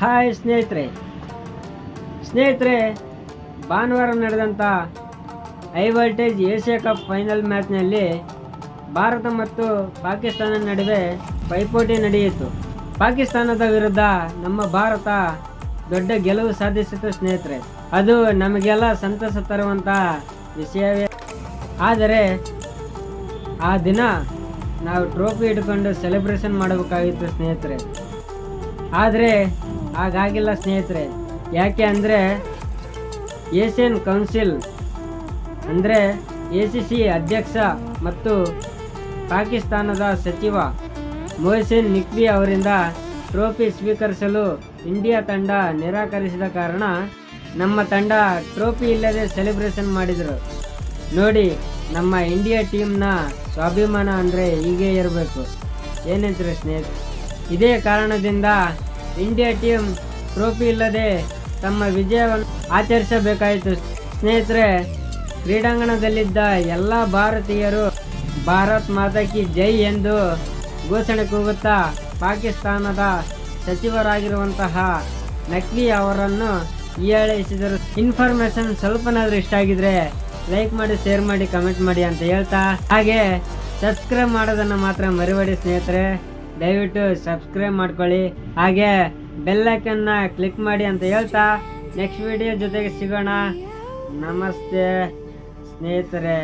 Hi ಸ್ನೇಹಿತರೆ ಭಾನುವಾರ ನಡೆದಂಥ high voltage Asia cup final ಮ್ಯಾಚ್ನಲ್ಲಿ ಭಾರತ ಮತ್ತು ಪಾಕಿಸ್ತಾನ ನಡುವೆ ಪೈಪೋಟಿ ನಡೆಯಿತು. ಪಾಕಿಸ್ತಾನದ ವಿರುದ್ಧ ನಮ್ಮ ಭಾರತ ದೊಡ್ಡ ಗೆಲುವು ಸಾಧಿಸಿತು ಸ್ನೇಹಿತರೆ. ಅದು ನಮಗೆಲ್ಲ ಸಂತಸ ತರುವಂಥ ವಿಷಯವೇ. ಆದರೆ ಆ ದಿನ ನಾವು ಟ್ರೋಫಿ ಹಿಡ್ಕೊಂಡು ಸೆಲೆಬ್ರೇಷನ್ ಮಾಡಬೇಕಾಗಿತ್ತು ಸ್ನೇಹಿತರೆ. ಆದರೆ ಹಾಗಾಗಿಲ್ಲ ಸ್ನೇಹಿತರೆ. ಯಾಕೆ ಅಂದರೆ ಏಷ್ಯನ್ ಕೌನ್ಸಿಲ್ ಅಂದರೆ ACC ಅಧ್ಯಕ್ಷ ಮತ್ತು ಪಾಕಿಸ್ತಾನದ ಸಚಿವ ಮೊಹಸಿನ್ ನಖ್ವಿ ಅವರಿಂದ ಟ್ರೋಫಿ ಸ್ವೀಕರಿಸಲು ಇಂಡಿಯಾ ತಂಡ ನಿರಾಕರಿಸಿದ ಕಾರಣ ನಮ್ಮ ತಂಡ ಟ್ರೋಫಿ ಇಲ್ಲದೆ ಸೆಲೆಬ್ರೇಷನ್ ಮಾಡಿದರು. ನೋಡಿ, ನಮ್ಮ ಇಂಡಿಯಾ ಟೀಮ್ನ ಸ್ವಾಭಿಮಾನ ಅಂದರೆ ಹೀಗೆ ಇರಬೇಕು. ಏನಂತೀರಿ ಸ್ನೇಹಿತರೆ? ಇದೇ ಕಾರಣದಿಂದ ಇಂಡಿಯಾ ಟೀಮ್ ಟ್ರೋಫಿ ಇಲ್ಲದೆ ತಮ್ಮ ವಿಜಯವನ್ನು ಆಚರಿಸಬೇಕಾಯಿತು ಸ್ನೇಹಿತರೆ. ಕ್ರೀಡಾಂಗಣದಲ್ಲಿದ್ದ ಎಲ್ಲ ಭಾರತೀಯರು ಭಾರತ್ ಮಾತಾ ಕಿ ಜೈ ಎಂದು ಘೋಷಣೆ ಕೂಗುತ್ತಾ ಪಾಕಿಸ್ತಾನದ ಸಚಿವರಾಗಿರುವಂತಹ ನಖ್ವಿ ಅವರನ್ನು ಹೀಯಾಳಿಸಿದರು. ಇನ್ಫಾರ್ಮೇಶನ್ ಸ್ವಲ್ಪನಾದ್ರೂ ಇಷ್ಟ ಆಗಿದ್ರೆ ಲೈಕ್ ಮಾಡಿ, ಶೇರ್ ಮಾಡಿ, ಕಮೆಂಟ್ ಮಾಡಿ ಅಂತ ಹೇಳ್ತಾ, ಹಾಗೆ ಸಬ್ಸ್ಕ್ರೈಬ್ ಮಾಡೋದನ್ನು ಮಾತ್ರ ಮರಿಬೇಡಿ ಸ್ನೇಹಿತರೆ. ದಯವಿಟ್ಟು ಸಬ್ಸ್ಕ್ರೈಬ್ ಮಾಡ್ಕೊಳ್ಳಿ, ಹಾಗೆ ಬೆಲ್ ಐಕನ್ನ ಕ್ಲಿಕ್ ಮಾಡಿ ಅಂತ ಹೇಳ್ತಾ ನೆಕ್ಸ್ಟ್ ವಿಡಿಯೋ ಜೊತೆಗೆ ಸಿಗೋಣ. ನಮಸ್ತೆ ಸ್ನೇಹಿತರೆ.